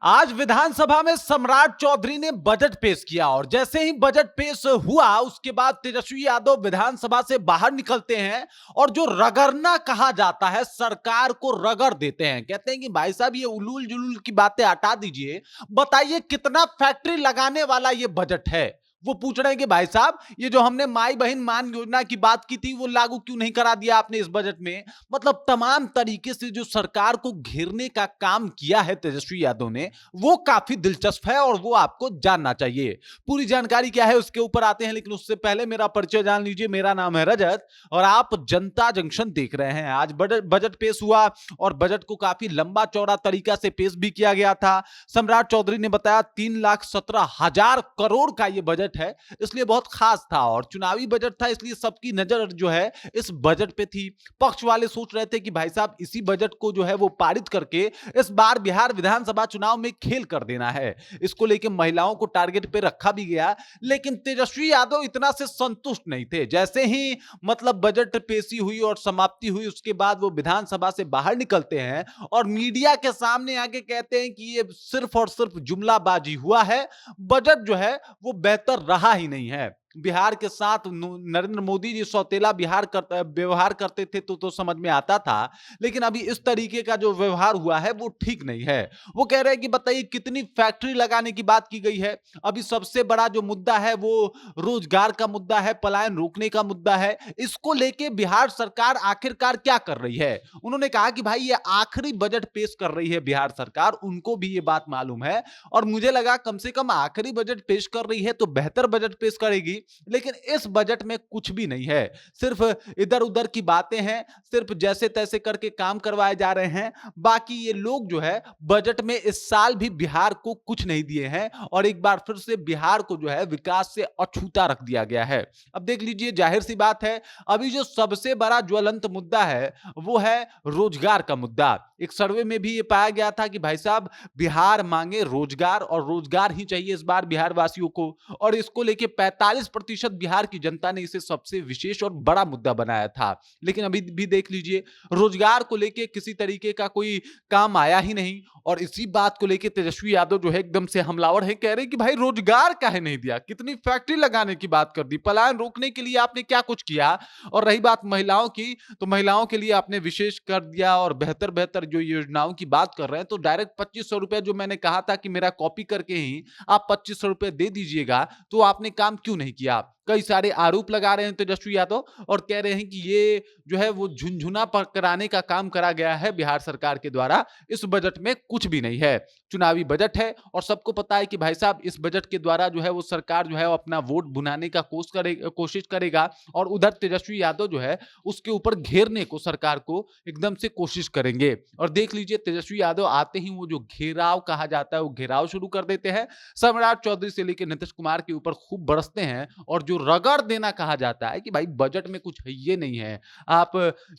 आज विधानसभा में सम्राट चौधरी ने बजट पेश किया और जैसे ही बजट पेश हुआ उसके बाद तेजस्वी यादव विधानसभा से बाहर निकलते हैं और जो रगड़ना कहा जाता है, सरकार को रगड़ देते हैं। कहते हैं कि भाई साहब ये उलूल जुलूल की बातें हटा दीजिए, बताइए कितना फैक्ट्री लगाने वाला ये बजट है। वो पूछ रहे हैं कि भाई साहब ये जो हमने माई बहन मान योजना की बात की थी वो लागू क्यों नहीं करा दिया आपने इस बजट में। मतलब तमाम तरीके से जो सरकार को घेरने का काम किया है तेजस्वी यादव ने, वो काफी दिलचस्प है और वो आपको जानना चाहिए। पूरी जानकारी क्या है उसके ऊपर आते हैं, लेकिन उससे पहले मेरा परिचय जान लीजिए। मेरा नाम है रजत और आप जनता जंक्शन देख रहे हैं। आज बजट पेश हुआ और बजट को काफी लंबा चौड़ा तरीका से पेश भी किया गया था। सम्राट चौधरी ने बताया 3,17,000 करोड़ का यह बजट है, इसलिए बहुत खास था और चुनावी बजट था, इसलिए सबकी नजर जो है इस बजट पे थी। पक्ष वाले सोच रहे थे कि भाई साहब इसी बजट को जो है वो पारित करके इस बार बिहार विधानसभा चुनाव में खेल कर देना है। इसको लेकर महिलाओं को टारगेट पे रखा भी गया, लेकिन तेजस्वी यादव इतना से संतुष्ट नहीं थे। जैसे ही मतलब बजट पेशी हुई और समाप्ति हुई, उसके बाद वो विधानसभा से बाहर निकलते हैं और मीडिया के सामने आके कहते हैं कि ये सिर्फ और सिर्फ जुमलाबाजी हुआ है, बजट जो है वो बेहतर रहा ही नहीं है। बिहार के साथ नरेंद्र मोदी जी सौतेला व्यवहार करते थे तो समझ में आता था, लेकिन अभी इस तरीके का जो व्यवहार हुआ है वो ठीक नहीं है। वो कह रहे हैं कि बताइए कितनी फैक्ट्री लगाने की बात की गई है। अभी सबसे बड़ा जो मुद्दा है वो रोजगार का मुद्दा है, पलायन रोकने का मुद्दा है। इसको लेके बिहार सरकार आखिरकार क्या कर रही है। उन्होंने कहा कि भाई ये आखिरी बजट पेश कर रही है बिहार सरकार, उनको भी ये बात मालूम है और मुझे लगा कम से कम आखिरी बजट पेश कर रही है तो बेहतर बजट पेश करेगी, लेकिन इस बजट में कुछ भी नहीं है। सिर्फ इधर उधर की बातें हैं, सिर्फ जैसे तैसे करके काम करवाए जा रहे हैं। बाकी ये लोग जो है बजट में इस साल भी बिहार को कुछ नहीं दिए हैं और एक बार फिर से बिहार को जो है विकास से अछूता रख दिया गया है। अब देख लीजिए, जाहिर सी बात है अभी जो सबसे बड़ा ज्वलंत मुद्दा है वो है रोजगार का मुद्दा। एक सर्वे में भी ये पाया गया था कि भाई साहब बिहार मांगे रोजगार और रोजगार ही चाहिए इस बार बिहार वासियों को, और इसको लेके 45% बिहार की जनता ने इसे सबसे विशेष और बड़ा मुद्दा बनाया था। लेकिन अभी भी देख लीजिए, रोजगार को लेके किसी तरीके का कोई काम आया ही नहीं और इसी बात को लेके तेजस्वी यादव जो है एकदम से हमलावर है, कह रहे हैं कि भाई रोजगार काहे नहीं दिया, कितनी फैक्ट्री लगाने की बात कर दी, पलायन रोकने के लिए आपने क्या कुछ किया। और रही बात महिलाओं की, तो महिलाओं के लिए आपने विशेष कर दिया और बेहतर बेहतर जो योजनाओं की बात कर रहे हैं, तो डायरेक्ट 2500 रुपए जो मैंने कहा था कि मेरा कॉपी करके ही आप 2500 रुपए दे दीजिएगा, तो आपने काम क्यों नहीं किया। कई सारे आरोप लगा रहे हैं तेजस्वी यादव और कह रहे हैं कि ये जो है वो झुनझुना कराने का काम करा गया है बिहार सरकार के द्वारा। इस बजट में कुछ भी नहीं है, चुनावी बजट है और सबको पता है कि भाई साहब इस बजट के द्वारा जो है वो सरकार जो है वो अपना वोट भुनाने का कोशिश करेगा और उधर तेजस्वी यादव जो है उसके ऊपर घेरने को, सरकार को एकदम से कोशिश करेंगे। और देख लीजिए, तेजस्वी यादव आते ही वो जो घेराव कहा जाता है वो घेराव शुरू कर देते हैं। सम्राट चौधरी से लेकर नीतीश कुमार के ऊपर खूब बरसते हैं और जो रगड़ देना कहा जाता है कि भाई बजट में कुछ है ये नहीं है, आप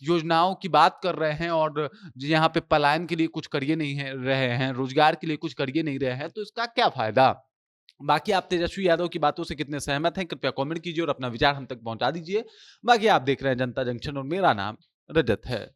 योजनाओं की बात कर रहे हैं और यहाँ पे पलायन के लिए कुछ करिए नहीं है रहे हैं, रोजगार के लिए कुछ करिए नहीं रहे हैं, तो इसका क्या फायदा। बाकी आप तेजस्वी यादव की बातों से कितने सहमत हैं कृपया कमेंट कीजिए और अपना विचार हम तक पहुंचा दीजिए। बाकी आप देख रहे हैं जनता जंक्शन और मेरा नाम रजत है।